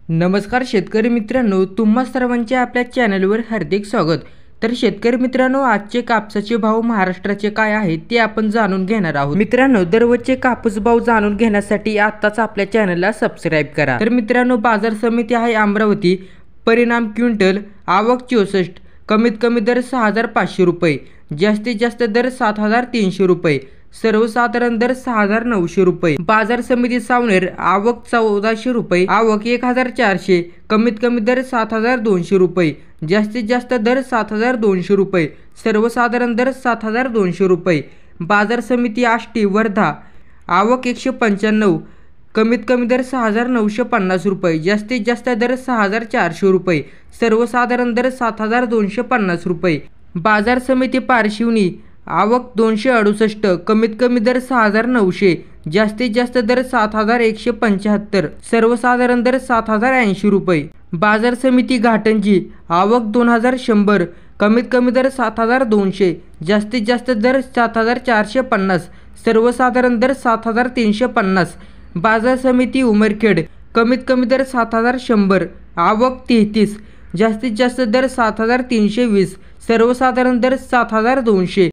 नमस्कार शेतकरी मित्रांनो, तुम्हा सर्वांचे आपल्या चॅनलवर हार्दिक स्वागत। तर शेतकरी मित्रांनो, आजचे कापसाचे भाव महाराष्ट्राचे काय आहेत ते आपण जाणून घेणार आहोत। मित्रांनो, दररोजचे कापूस भाव जाणून घेण्यासाठी आताच आपल्या चॅनलला सबस्क्राइब करा। तर मित्रांनो, बाजार समिती आहे अमरावती, परिणाम क्विंटल, आवक 64, कमीत कमी दर 6500 रुपये, जास्तीत जास्त दर 7300 रुपये, सर्वसाधारण दर 6900 रुपये। बाजार समिती सावनेर, आवक 1400 रुपये, आवक 1400, कमीत कमी दर 7200 रुपये, जास्तीत जास्त दर 7200 रुपये, सर्वसाधारण दर 7200 रुपये। बाजार समिती आष्टी वर्धा, आवक 195, कमीत कमी दर 6950 रुपये, जास्तीत जास्त दर 6400 रुपये, सर्वसाधारण दर 7250 रुपये। बाजार समिती पारशिवनी, आवक 268, कमीत कमी दर 6900, जास्तीत जास्त दर 7175, सर्वसाधारण दर 7080 रुपये। बाजार समिती घाटंजी, आवक 2100, कमीत कमी दर 7200, जास्तीत जास्त दर 7450, सर्वसाधारण दर 7350। बाजार समिती उमरखेड, कमीत कमी दर 7100, आवक 33, जास्तीत जास्त दर 7320, सर्वसाधारण दर 7200।